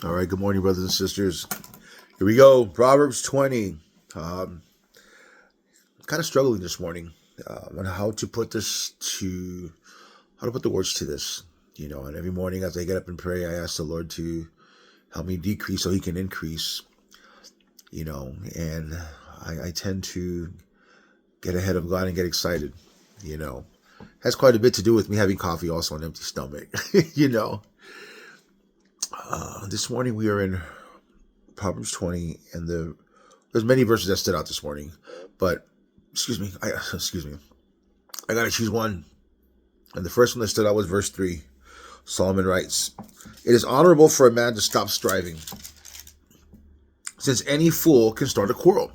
All right, good morning, brothers and sisters. Here we go. Proverbs 20. Kind of struggling this morning on how to put the words to this. And every morning as I get up and pray, I ask the Lord to help me decrease so He can increase. And I tend to get ahead of God and get excited. Has quite a bit to do with me having coffee also on an empty stomach. This morning we are in Proverbs 20, and there's many verses that stood out this morning, but excuse me, I gotta choose one. And the first one that stood out was verse 3. Solomon writes, "It is honorable for a man to stop striving, since any fool can start a quarrel."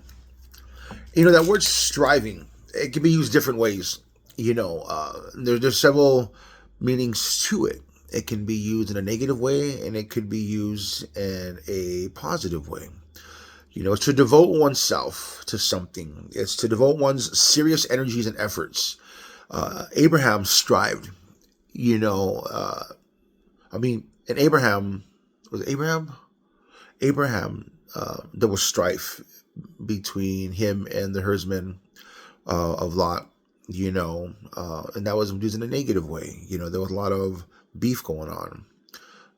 That word striving, it can be used different ways. There's several meanings to it. It can be used in a negative way, and it could be used in a positive way. It's to devote oneself to something. It's to devote one's serious energies and efforts. Abraham strived. And Abraham, was it Abraham? Abraham, there was strife between him and the herdsmen of Lot, and that was used in a negative way. There was a lot of beef going on,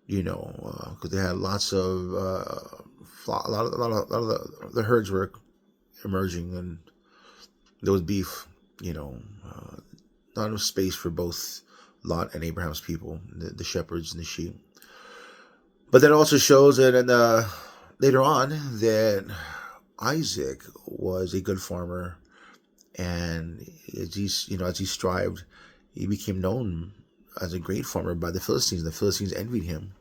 because they had lots of a lot of the herds were emerging, and there was beef. Not enough space for both Lot and Abraham's people, the shepherds and the sheep. But that also shows that, later on, that Isaac was a good farmer, and as he strived, he became known as a great farmer by the Philistines. The Philistines envied him.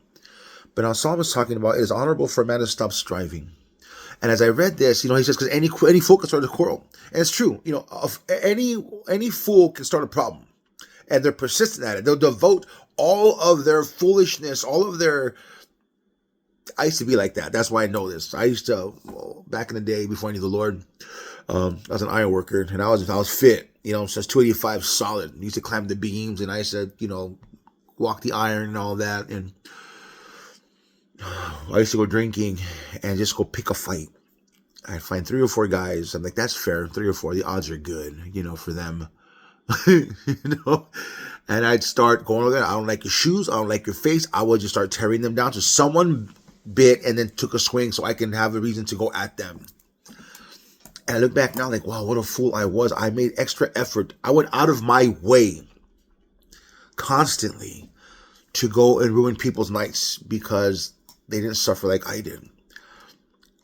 But now Solomon's talking about it is honorable for a man to stop striving. And as I read this, he says, because any fool can start a quarrel. And it's true. Any fool can start a problem. And they're persistent at it. They'll devote all of their foolishness, all of their... I used to be like that. That's why I know this. I used to, back in the day, before I knew the Lord, I was an iron worker, and I was fit. Since 285 solid. I used to climb the beams, and I used to, walk the iron and all that. And I used to go drinking and just go pick a fight. I'd find 3 or 4 guys. I'm like, that's fair. 3 or 4. The odds are good, for them. And I'd start going over there. I don't like your shoes. I don't like your face. I would just start tearing them down. So someone bit and then took a swing so I can have a reason to go at them. And I look back now like, wow, what a fool I was. I made extra effort. I went out of my way constantly to go and ruin people's nights because they didn't suffer like I did.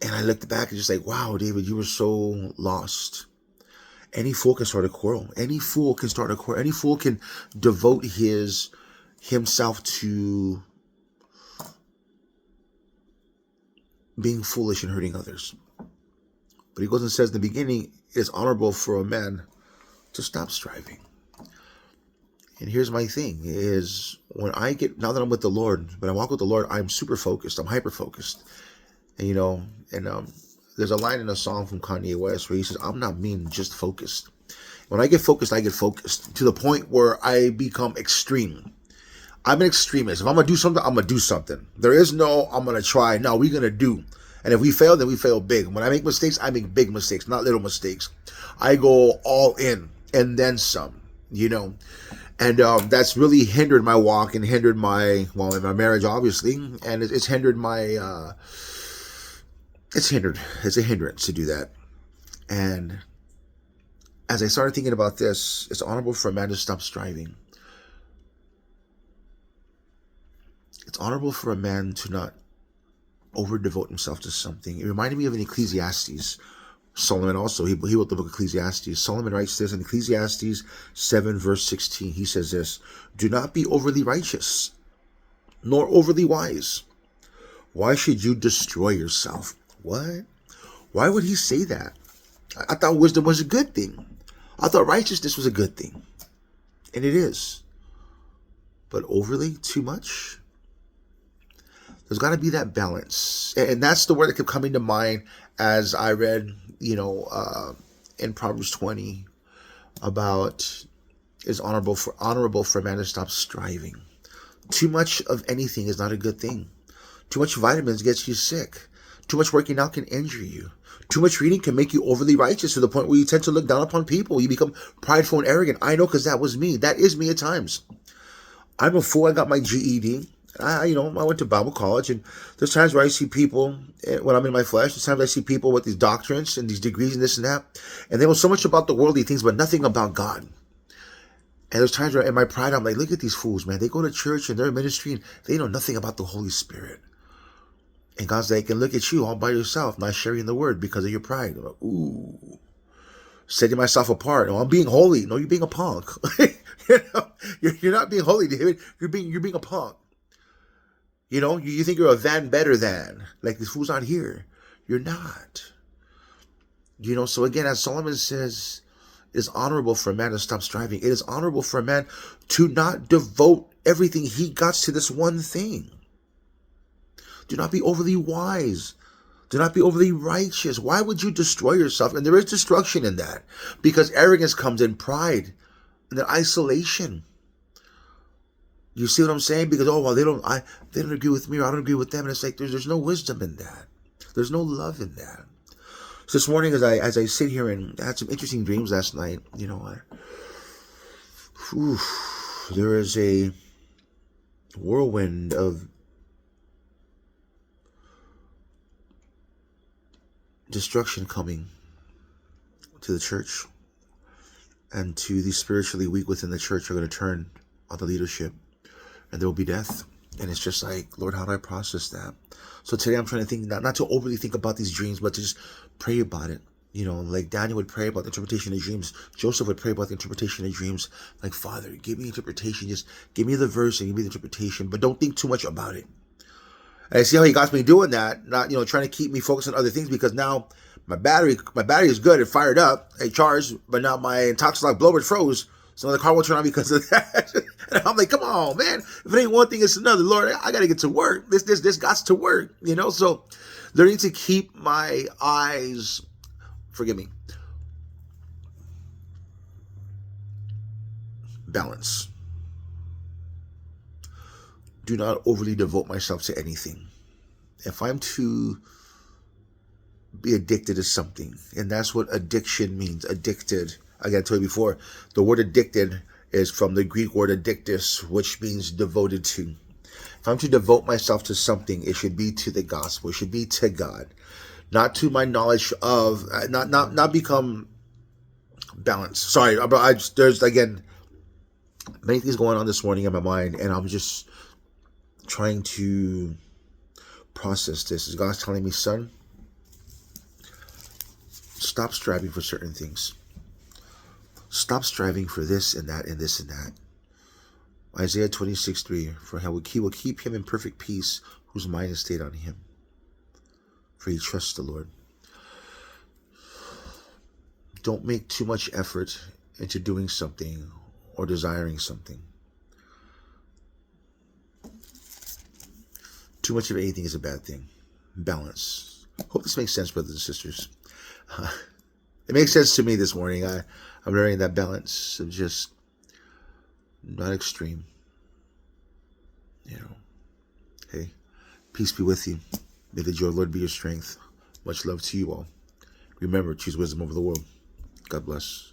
And I looked back and just like, wow, David, you were so lost. Any fool can start a quarrel. Any fool can start a quarrel. Any fool can devote himself to being foolish and hurting others. But he goes and says in the beginning, it's honorable for a man to stop striving. And here's my thing is now that I'm with the Lord, when I walk with the Lord, I'm super focused. I'm hyper focused. And there's a line in a song from Kanye West where he says, I'm not being just focused. When I get focused to the point where I become extreme. I'm an extremist. If I'm going to do something, I'm going to do something. There is no, I'm going to try. No, we're going to do. And if we fail, then we fail big. When I make mistakes, I make big mistakes, not little mistakes. I go all in and then some, And that's really hindered my walk and hindered my marriage, obviously. And it's hindered my, it's a hindrance to do that. And as I started thinking about this, it's honorable for a man to stop striving. It's honorable for a man to not over-devote himself to something. It reminded me of in Ecclesiastes. Solomon also, he wrote the book of Ecclesiastes. Solomon writes this in Ecclesiastes 7 verse 16. He says this, "Do not be overly righteous, nor overly wise. Why should you destroy yourself?" What? Why would he say that? I thought wisdom was a good thing. I thought righteousness was a good thing. And it is. But overly, too much? There's got to be that balance. And that's the word that kept coming to mind as I read, in Proverbs 20 about it's honorable for a man to stop striving. Too much of anything is not a good thing. Too much vitamins gets you sick. Too much working out can injure you. Too much reading can make you overly righteous to the point where you tend to look down upon people. You become prideful and arrogant. I know, because that was me. That is me at times. I'm a fool. I got my GED. I went to Bible college, and there's times where I see people, when I'm in my flesh, there's times I see people with these doctrines and these degrees and this and that, and they know so much about the worldly things, but nothing about God. And there's times where in my pride, I'm like, look at these fools, man. They go to church and they're in ministry, and they know nothing about the Holy Spirit. And God's like, and look at you all by yourself, not sharing the word because of your pride. I'm like, ooh, setting myself apart. Oh, I'm being holy. No, you're being a punk. You're not being holy, David. You're being a punk. You think you're a van better than, like this fool's not here. You're not. So again, as Solomon says, it is honorable for a man to stop striving. It is honorable for a man to not devote everything he got to this one thing. Do not be overly wise. Do not be overly righteous. Why would you destroy yourself? And there is destruction in that, because arrogance comes in, pride, and then isolation. You see what I'm saying? Because, they don't agree with me, or I don't agree with them. And it's like, there's no wisdom in that. There's no love in that. So this morning, as I sit here, and I had some interesting dreams last night, there is a whirlwind of destruction coming to the church, and to the spiritually weak within the church are going to turn on the leadership, and there will be death. And it's just like, Lord, how do I process that? So today I'm trying to think, not to overly think about these dreams, but to just pray about it. Like Daniel would pray about the interpretation of dreams. Joseph would pray about the interpretation of dreams. Like, Father, give me interpretation. Just give me the verse and give me the interpretation, but don't think too much about it. And I see how he got me doing that, not, trying to keep me focused on other things, because now my battery is good. It fired up, it charged, but now my Intoxilock blower froze. So the car won't turn on because of that. And I'm like, come on, man. If it ain't one thing, it's another. Lord, I got to get to work. This got to work, So learning to keep my eyes, forgive me, balance. Do not overly devote myself to anything. If I'm to be addicted to something, and that's what addiction means, addicted. I got to tell you before, the word addicted is from the Greek word addictus, which means devoted to. If I'm to devote myself to something, it should be to the gospel. It should be to God, not to my knowledge of, not become balanced. Sorry, there's again many things going on this morning in my mind, and I'm just trying to process this. Is God's telling me, son, stop striving for certain things. Stop striving for this and that and this and that. Isaiah 26:3, for he will keep him in perfect peace whose mind is stayed on him, for he trusts the Lord. Don't make too much effort into doing something or desiring something. Too much of anything is a bad thing. Balance. Hope this makes sense, brothers and sisters. It makes sense to me this morning. I'm learning that balance of just not extreme. Hey, peace be with you. May the joy of the Lord be your strength. Much love to you all. Remember, choose wisdom over the world. God bless.